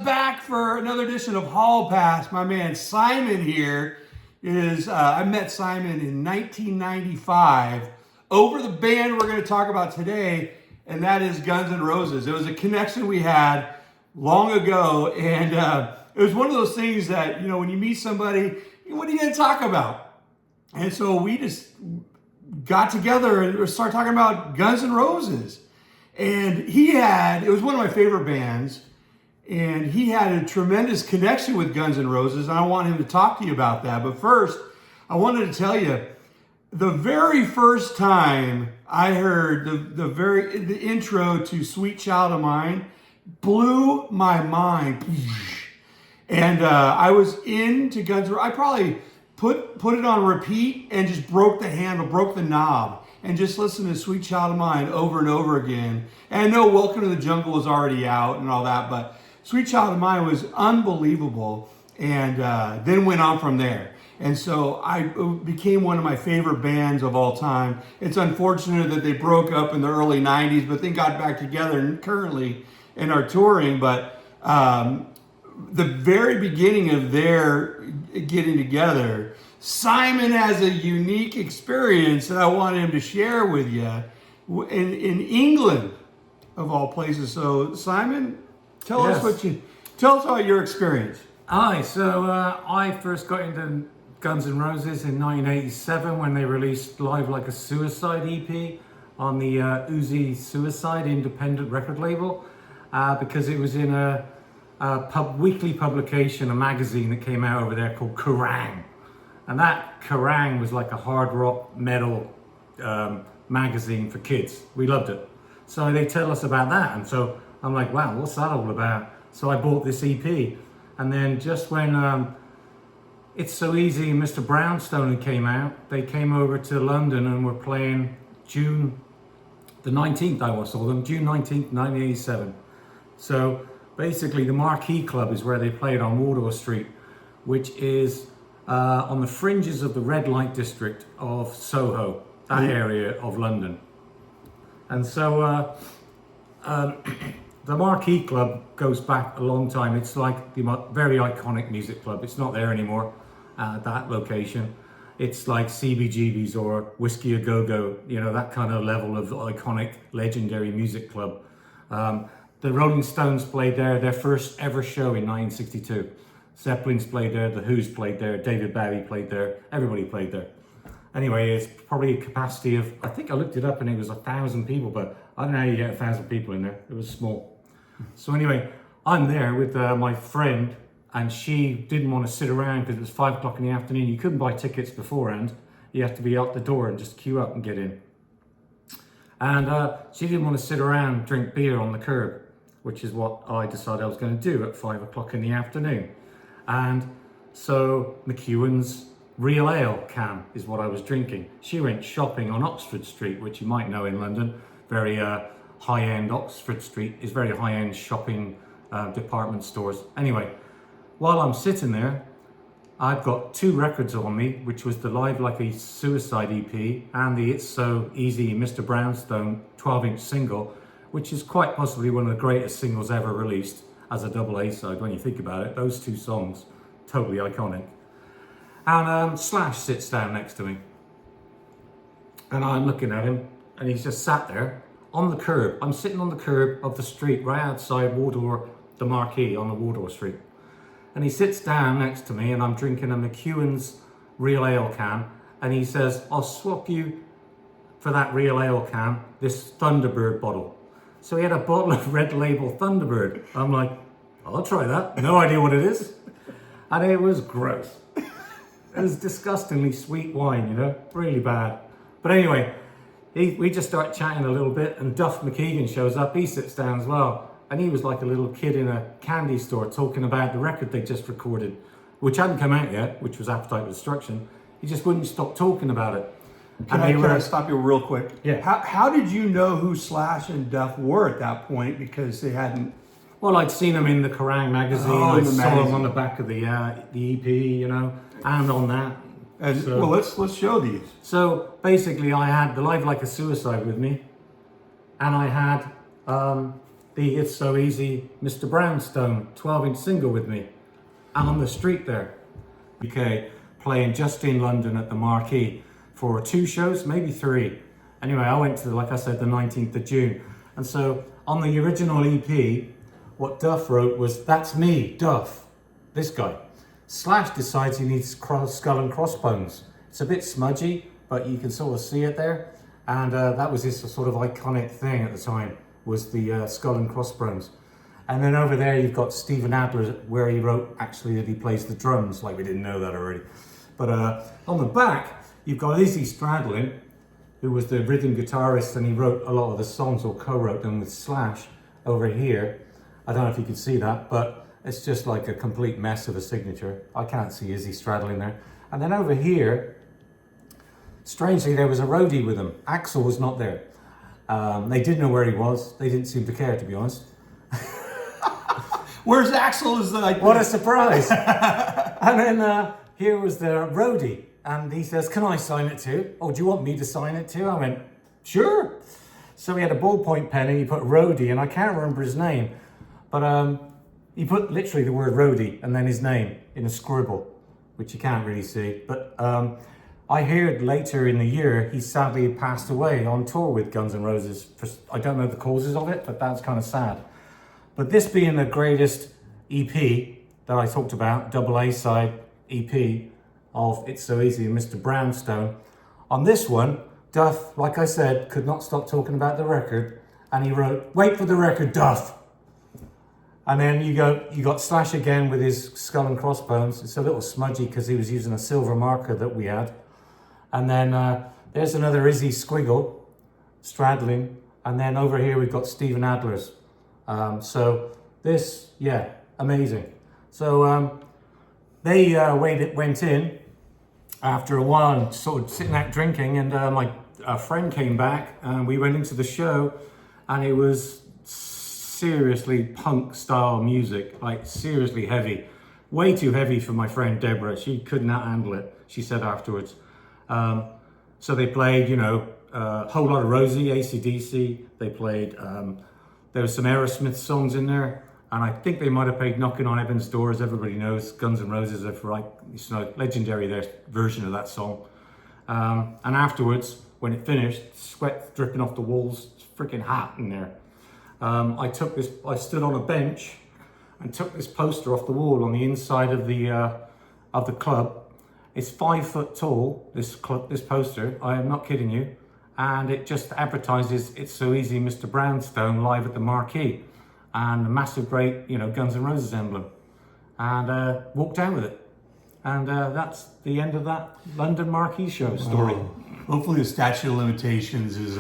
Back for another edition of Hallpass. My man Simon here is, I met Simon in 1995 over the band we're going to talk about today, and that is Guns N' Roses. It was a connection we had long ago, and it was one of those things that, when you meet somebody, what are you going to talk about? And so we just got together and started talking about Guns N' Roses. And it was one of my favorite bands. And he had a tremendous connection with Guns N' Roses, and I want him to talk to you about that. But first, I wanted to tell you, the very first time I heard the intro to Sweet Child of Mine blew my mind. And I was into Guns N' Roses. I probably put it on repeat and just broke the handle, broke the knob, and just listened to Sweet Child of Mine over and over again. And I know Welcome to the Jungle was already out and all that, but Sweet Child of Mine was unbelievable, and then went on from there. And so it became one of my favorite bands of all time. It's unfortunate that they broke up in the early 90s, but they got back together and currently and are touring. But the very beginning of their getting together, Simon has a unique experience that I wanted him to share with you in England, of all places. So Simon, tell us about your experience. Hi, so I first got into Guns N' Roses in 1987 when they released Live Like a Suicide EP on the Uzi Suicide independent record label, because it was in a weekly publication, a magazine that came out over there called Kerrang! And that Kerrang! Was like a hard rock metal magazine for kids. We loved it. So they tell us about that, and so I'm like, wow, what's that all about? So I bought this EP, and then just when It's So Easy and Mr. Brownstone came out, they came over to London and were playing June the 19th, I saw them, June 19th, 1987. So basically the Marquee Club is where they played on Wardour Street, which is on the fringes of the red light district of Soho, that area of London. And so the Marquee Club goes back a long time. It's like the very iconic music club. It's not there anymore at that location. It's like CBGB's or Whiskey A Go Go, that kind of level of iconic, legendary music club. The Rolling Stones played there, their first ever show in 1962. Zeppelin's played there, The Who's played there, David Bowie played there, everybody played there. Anyway, it's probably a capacity of, I think I looked it up and it was 1,000 people, but I don't know how you get 1,000 people in there. It was small. So anyway, I'm there with my friend, and she didn't want to sit around because it was 5 o'clock in the afternoon. You couldn't buy tickets beforehand. You have to be out the door and just queue up and get in. And she didn't want to sit around and drink beer on the curb, which is what I decided I was going to do at 5 o'clock in the afternoon. And so McEwen's Real Ale can is what I was drinking. She went shopping on Oxford Street, which you might know in London. Very high-end Oxford Street is very high-end shopping department stores. Anyway, while I'm sitting there, I've got 2 records on me, which was the Live Like a Suicide EP and the It's So Easy Mr. Brownstone 12-inch single, which is quite possibly one of the greatest singles ever released as a double A-side when you think about it. Those 2 songs, totally iconic. And Slash sits down next to me. And I'm looking at him, and he's just sat there on the curb. I'm sitting on the curb of the street right outside Wardour, the Marquee on the Wardour Street. And he sits down next to me, and I'm drinking a McEwen's Real Ale can. And he says, I'll swap you for that Real Ale can, this Thunderbird bottle. So he had a bottle of Red Label Thunderbird. I'm like, I'll try that. No idea what it is. And it was gross. It was disgustingly sweet wine, really bad. But anyway, we just start chatting a little bit, and Duff McKagan shows up. He sits down as well, and he was like a little kid in a candy store talking about the record they just recorded, which hadn't come out yet, which was Appetite for Destruction. He just wouldn't stop talking about it. Can I stop you real quick? Yeah. How did you know who Slash and Duff were at that point? Because they hadn't. Well, I'd seen them in the Kerrang! Magazine. I saw them on the back of the EP, and on that. Well, let's show these. So basically, I had the Live Like a Suicide with me, and I had the It's So Easy Mr. Brownstone 12-inch single with me on the street there. UK, playing just in London at the Marquee for 2 shows, maybe 3. Anyway, I went to, like I said, the 19th of June. And so on the original EP, what Duff wrote was, "That's me, Duff," this guy. Slash decides he needs skull and crossbones. It's a bit smudgy, but you can sort of see it there. And that was his sort of iconic thing at the time, was the skull and crossbones. And then over there you've got Steven Adler, where he wrote actually that he plays the drums, like we didn't know that already. But on the back, you've got Izzy Stradlin, who was the rhythm guitarist, and he wrote a lot of the songs, or co-wrote them with Slash over here. I don't know if you can see that, but it's just like a complete mess of a signature. I can't see Izzy Stradlin there. And then over here, strangely, there was a roadie with him. Axl was not there. They didn't know where he was. They didn't seem to care, to be honest. Where's Axl? Is like what a surprise! And then here was the roadie, and he says, "Can I sign it too?" "Oh, do you want me to sign it too?" I went, "Sure." So he had a ballpoint pen and he put roadie, and I can't remember his name, but he put literally the word roadie and then his name in a scribble, which you can't really see. But I heard later in the year he sadly passed away on tour with Guns N' Roses. I don't know the causes of it, but that's kind of sad. But this being the greatest EP that I talked about, double A side EP of It's So Easy and Mr. Brownstone, on this one, Duff, like I said, could not stop talking about the record, and he wrote, "Wait for the record, Duff." And then you got Slash again with his skull and crossbones. It's a little smudgy because he was using a silver marker that we had. And then there's another Izzy Squiggle, Stradlin, and then over here we've got Steven Adler's. So this, yeah, amazing. So they went in after a while and sort of sitting out drinking, and my friend came back and we went into the show, and it was seriously punk style music, like seriously heavy, way too heavy for my friend Deborah. She could not handle it, she said afterwards. So they played, you know, a whole lot of Rosie, AC/DC. They played, there was some Aerosmith songs in there, and I think they might have played Knocking on Heaven's Door. As everybody knows, Guns N' Roses are like, it's like legendary, their version of that song. And afterwards, when it finished, sweat dripping off the walls, it's freaking hot in there. I stood on a bench and took this poster off the wall on the inside of the club. It's 5 foot tall, this poster, I am not kidding you. And it just advertises It's So Easy Mr. Brownstone live at the Marquee. And a massive great, you know, Guns N' Roses emblem. And walked out with it. And that's the end of that London Marquee show story. Oh. Hopefully the statute of limitations is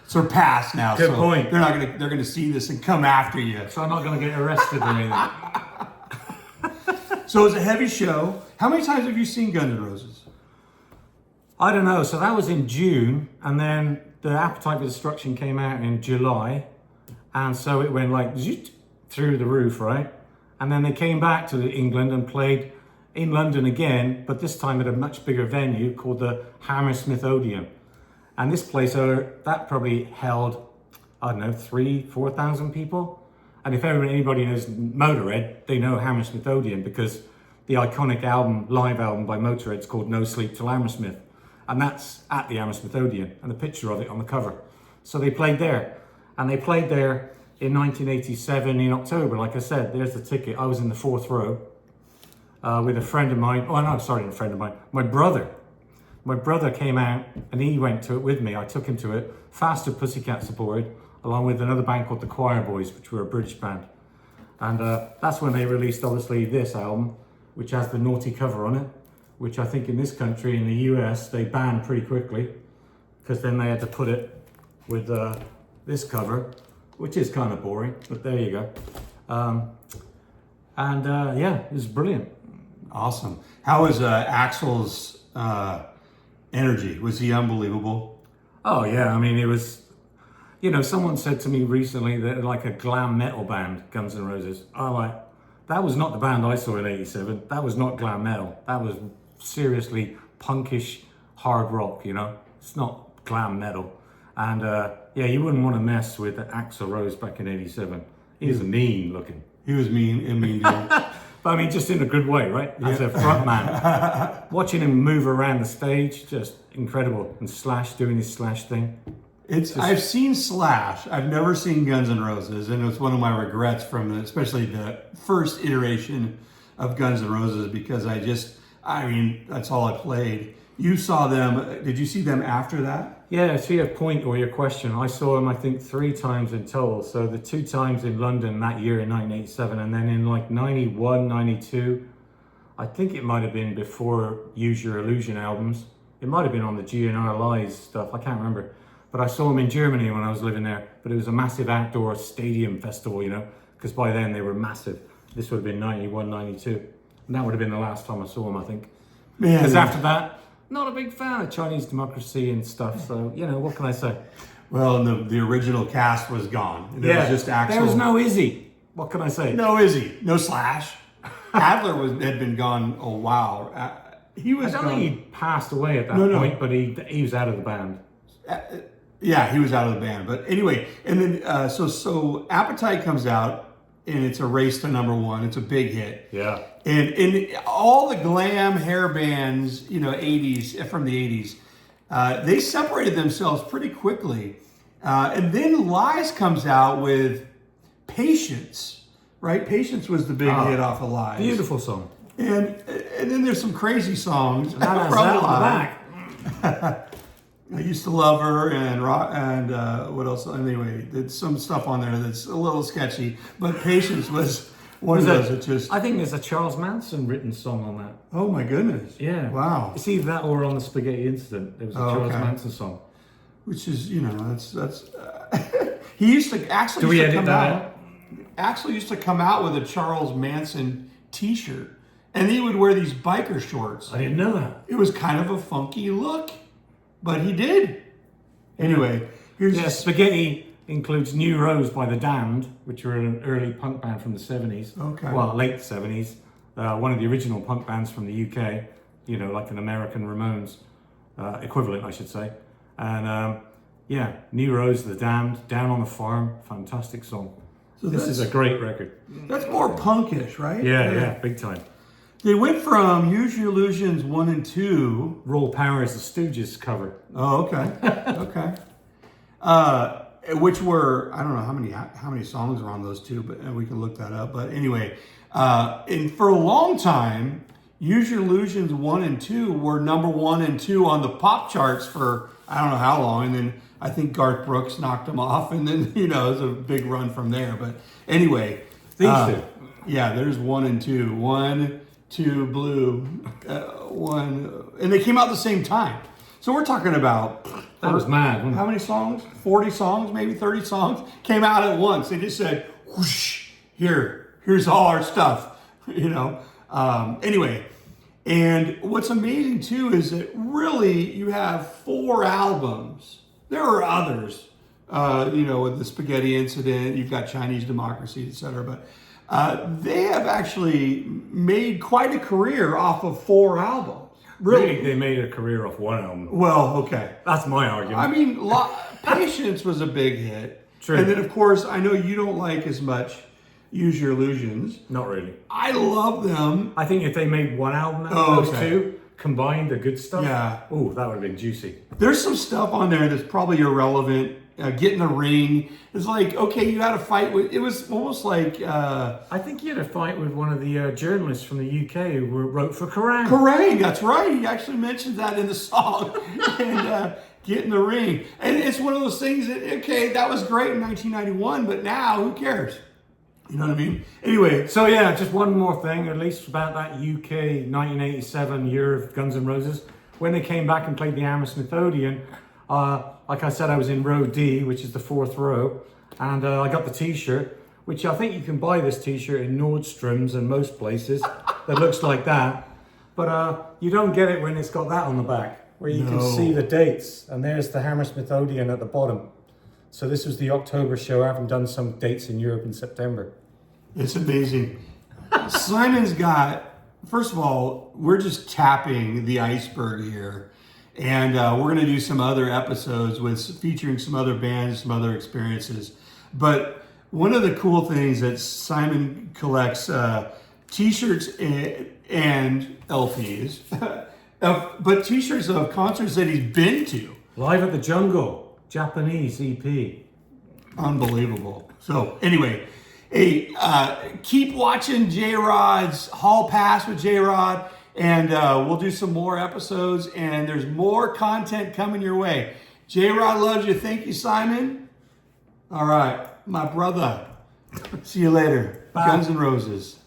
surpassed now. Good so point. They're gonna see this and come after you. So I'm not gonna get arrested or anything. So it was a heavy show. How many times have you seen Guns N' Roses? I don't know. So that was in June, and then the Appetite for Destruction came out in July, and so it went like zoot through the roof, right? And then they came back to England and played in London again, but this time at a much bigger venue called the Hammersmith Odeon. And this place, that probably held, I don't know, 3,000-4,000 people. And if anybody knows Motorhead, they know Hammersmith Odeon, because the iconic album, live album by Motorhead is called No Sleep Till Hammersmith. And that's at the Hammersmith Odeon, and the picture of it on the cover. So they played there. And they played there in 1987 in October. Like I said, there's the ticket. I was in the 4th row with a friend of mine. Oh, no, sorry, not a friend of mine. My brother. My brother came out and he went to it with me. I took him to it. Faster Pussycats aboard, along with another band called the Choir Boys, which were a British band. And that's when they released, obviously, this album, which has the naughty cover on it, which I think in this country, in the US, they banned pretty quickly, because then they had to put it with this cover, which is kind of boring, but there you go. Yeah, it was brilliant. Awesome. How was Axl's energy? Was he unbelievable? Oh yeah, I mean, it was, you know, someone said to me recently that they're like a glam metal band, Guns N' Roses. I'm like, that was not the band I saw in '87. That was not glam metal. That was seriously punkish hard rock, you know? It's not glam metal. And yeah, you wouldn't want to mess with Axl Rose back in '87. He was mean looking. He was mean, a mean dude. But I mean, just in a good way, right? As a front man. Watching him move around the stage, just incredible. And Slash doing his Slash thing. I've seen Slash. I've never seen Guns N' Roses, and it's one of my regrets from especially the first iteration of Guns N' Roses, because I mean, that's all I played. You saw them. Did you see them after that? Yeah, to your point or your question, I saw them, I think, 3 times in total. So the 2 times in London that year in 1987, and then in like 91, 92, I think it might have been before Use Your Illusion albums. It might have been on the GNR Lies stuff, I can't remember. But I saw them in Germany when I was living there. But it was a massive outdoor stadium festival, you know, because by then they were massive. This would have been 91, 92. And that would have been the last time I saw them, I think. Because after that, not a big fan of Chinese democracy and stuff. So, you know, what can I say? Well, and the original cast was gone. There was just Axl. There was no Izzy. What can I say? No Izzy. No Slash. Adler had been gone a while. He was I don't think he passed away at that point, but he was out of the band. Yeah, he was out of the band. But anyway, and then so Appetite comes out, and it's a race to number 1. It's a big hit. Yeah. And all the glam hair bands, you know, 80s, from the 80s, they separated themselves pretty quickly. And then Lies comes out with Patience, right? Patience was the big hit off of Lies. Beautiful song. And then there's some crazy songs from Lies. I used to love her, and what else? Anyway, there's some stuff on there that's a little sketchy, but Patience was one of those that just... I think there's a Charles Manson written song on that. Oh my goodness. Yeah. Wow. It's either that or on the Spaghetti Incident. There was a Charles Manson song. Which is, you know, that's he used to actually... Do we edit that out? Actually used to come out with a Charles Manson t-shirt, and he would wear these biker shorts. I didn't know that. It was kind of a funky look. But he did. Anyway, here's... Spaghetti includes New Rose by The Damned, which were an early punk band from the 70s. Okay. Well, late 70s. One of the original punk bands from the UK, you know, like an American Ramones equivalent, I should say. And New Rose, The Damned, Down on the Farm, fantastic song. So this is a great record. That's more punkish, right? Yeah, big time. They went from Use Your Illusions 1 and 2. Raw Power is the Stooges cover. Oh, okay. Okay. Which were, I don't know how many songs are on those two, but we can look that up. But anyway, and for a long time, Use Your Illusions 1 and 2 were number 1 and 2 on the pop charts for I don't know how long. And then I think Garth Brooks knocked them off, and then, you know, it was a big run from there. But anyway. These two. Yeah, there's 1 and 2. 1, 2, Blue, 1. And they came out at the same time. So we're talking about... That was mad. How many songs? 40 songs, maybe 30 songs came out at once. They just said, whoosh, here's all our stuff, you know. Anyway, and what's amazing too is that really you have 4 albums. There are others, you know, with the Spaghetti Incident, you've got Chinese Democracy, etc. But they have actually made quite a career off of 4 albums. Really? They made a career off 1 album. Well, okay. That's my argument. I mean, Patience was a big hit. True. And then, of course, I know you don't like as much Use Your Illusions. Not really. I love them. I think if they made 1 album out of those 2, combined the good stuff, that would have been juicy. There's some stuff on there that's probably irrelevant. Get in the ring. It's like, okay, you had a fight with... It was almost like... I think you had a fight with one of the journalists from the UK who wrote for Kerrang! Kerrang! That's right. He actually mentioned that in the song. And get in the ring. And it's one of those things that, okay, that was great in 1991, but now, who cares? You know what I mean? Anyway. So yeah, just one more thing, at least about that UK 1987 year of Guns N' Roses. When they came back and played the Hammersmith Odeon, like I said, I was in row D, which is the 4th row, and I got the t-shirt, which I think you can buy this t-shirt in Nordstrom's and most places that looks like that. But you don't get it when it's got that on the back, where you can see the dates, and there's the Hammersmith Odeon at the bottom. So this was the October show. I haven't done some dates in Europe in September. It's amazing. Simon's got, first of all, we're just tapping the iceberg here. And we're going to do some other episodes featuring some other bands, some other experiences. But one of the cool things that Simon collects T-shirts and LPs, but T-shirts of concerts that he's been to. Live at the Jungle, Japanese EP. Unbelievable. So anyway, hey, keep watching JRod's Hallpass with JRod, and we'll do some more episodes, and there's more content coming your way. JRod loves you. Thank you, Simon. All right, my brother. See you later. Bye. Guns N' Roses.